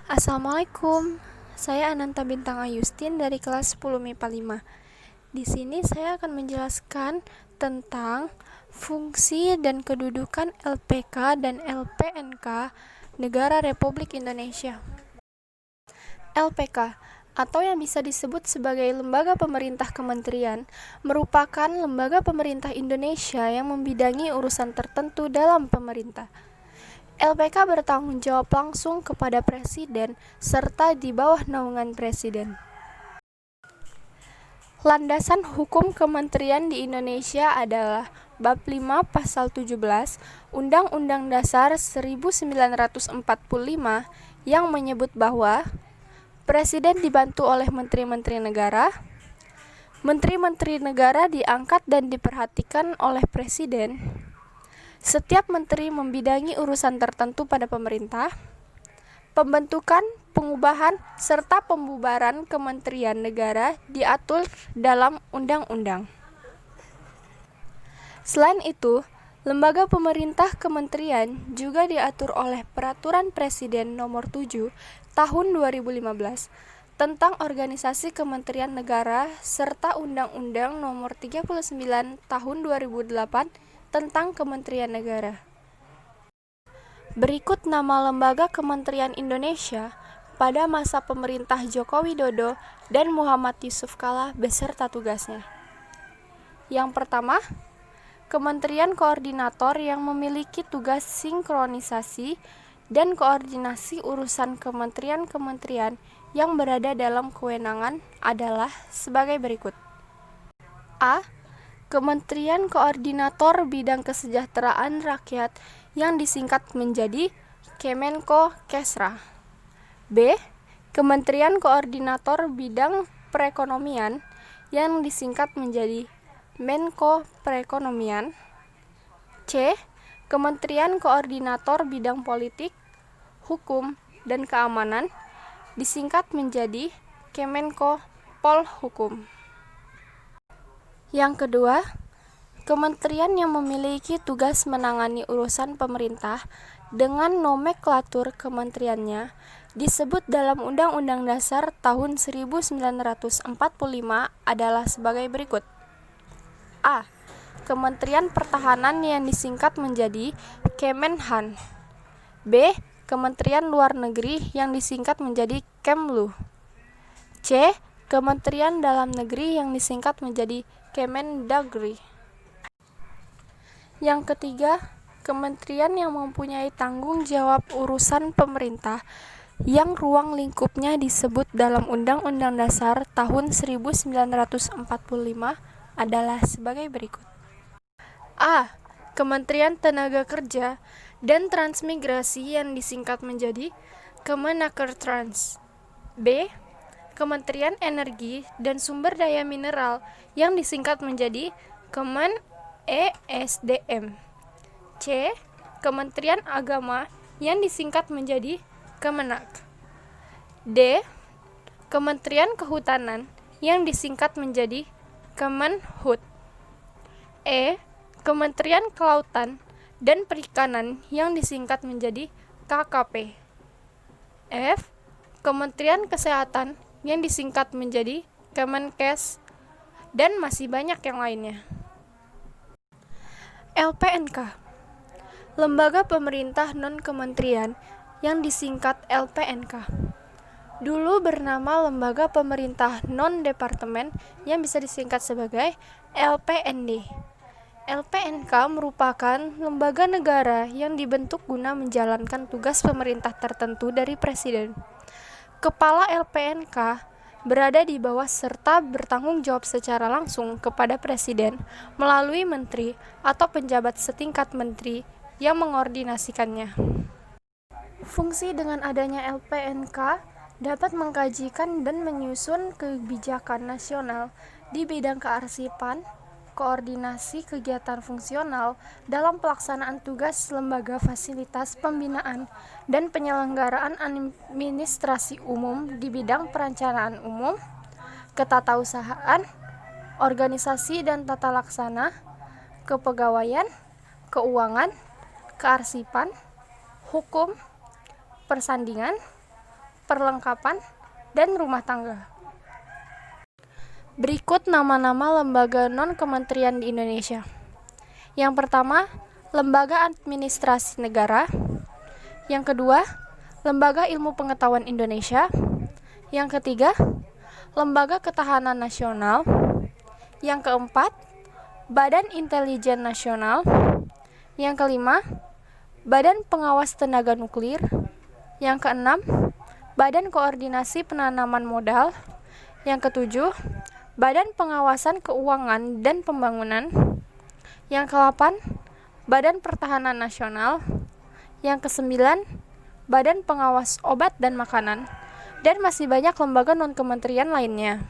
Assalamualaikum, saya Ananta Bintang Ayustin dari kelas 10 MIPA 5. Di sini saya akan menjelaskan tentang fungsi dan kedudukan LPK dan LPNK Negara Republik Indonesia. LPK atau yang bisa disebut sebagai Lembaga Pemerintah Kementerian merupakan lembaga pemerintah Indonesia yang membidangi urusan tertentu dalam pemerintah. LPK bertanggung jawab langsung kepada Presiden serta di bawah naungan Presiden. Landasan hukum kementerian di Indonesia adalah Bab 5 Pasal 17 Undang-Undang Dasar 1945 yang menyebut bahwa Presiden dibantu oleh Menteri-Menteri Negara. Menteri-Menteri Negara diangkat dan diperhatikan oleh Presiden. Setiap menteri membidangi urusan tertentu pada pemerintah. Pembentukan, pengubahan, serta pembubaran kementerian negara diatur dalam undang-undang. Selain itu, lembaga pemerintah kementerian juga diatur oleh Peraturan Presiden Nomor 7 Tahun 2015 tentang organisasi kementerian negara serta Undang-Undang Nomor 39 Tahun 2008 tentang Kementerian Negara. Berikut nama lembaga Kementerian Indonesia pada masa pemerintah Joko Widodo dan Muhammad Yusuf Kala beserta tugasnya. Yang pertama, Kementerian Koordinator yang memiliki tugas sinkronisasi dan koordinasi urusan kementerian-kementerian yang berada dalam kewenangan adalah sebagai berikut. A. Kementerian Koordinator Bidang Kesejahteraan Rakyat yang disingkat menjadi Kemenko-Kesra. B. Kementerian Koordinator Bidang Perekonomian yang disingkat menjadi Menko Perekonomian. C. Kementerian Koordinator Bidang Politik, Hukum, dan Keamanan disingkat menjadi Kemenko Polhukum. Yang kedua, kementerian yang memiliki tugas menangani urusan pemerintah dengan nomenklatur kementeriannya disebut dalam Undang-Undang Dasar tahun 1945 adalah sebagai berikut. A. Kementerian Pertahanan yang disingkat menjadi Kemenhan. B. Kementerian Luar Negeri yang disingkat menjadi Kemlu. C. Kementerian Dalam Negeri yang disingkat menjadi Kemendagri. Yang ketiga, kementerian yang mempunyai tanggung jawab urusan pemerintah yang ruang lingkupnya disebut dalam Undang-Undang Dasar tahun 1945 adalah sebagai berikut. A. Kementerian Tenaga Kerja dan Transmigrasi yang disingkat menjadi Kemenakertrans. B. Kementerian Energi dan Sumber Daya Mineral yang disingkat menjadi Kemen ESDM. C. Kementerian Agama yang disingkat menjadi Kemenak. D. Kementerian Kehutanan yang disingkat menjadi Kemenhut. E. Kementerian Kelautan dan Perikanan yang disingkat menjadi KKP. F. Kementerian Kesehatan yang disingkat menjadi Kemenkes, dan masih banyak yang lainnya. LPNK, Lembaga Pemerintah Non-Kementerian yang disingkat LPNK. Dulu bernama Lembaga Pemerintah Non-Departemen yang bisa disingkat sebagai LPND. LPNK merupakan lembaga negara yang dibentuk guna menjalankan tugas pemerintah tertentu dari Presiden. Kepala LPNK berada di bawah serta bertanggung jawab secara langsung kepada Presiden melalui menteri atau penjabat setingkat menteri yang mengordinasikannya. Fungsi dengan adanya LPNK dapat mengkajikan dan menyusun kebijakan nasional di bidang kearsipan, koordinasi kegiatan fungsional dalam pelaksanaan tugas lembaga fasilitas pembinaan dan penyelenggaraan administrasi umum di bidang perencanaan umum, ketatausahaan, organisasi dan tata laksana, kepegawaian, keuangan, kearsipan, hukum, persandingan, perlengkapan, dan rumah tangga. Berikut nama-nama lembaga non-kementerian di Indonesia. Yang pertama, Lembaga Administrasi Negara. Yang kedua, Lembaga Ilmu Pengetahuan Indonesia. Yang ketiga, Lembaga Ketahanan Nasional. Yang keempat, Badan Intelijen Nasional. Yang kelima, Badan Pengawas Tenaga Nuklir. Yang keenam, Badan Koordinasi Penanaman Modal. Yang ketujuh, Badan Pengawasan Keuangan dan Pembangunan. Yang ke-8, Badan Pertahanan Nasional. Yang ke-9, Badan Pengawas Obat dan Makanan. Dan masih banyak lembaga non-kementerian lainnya.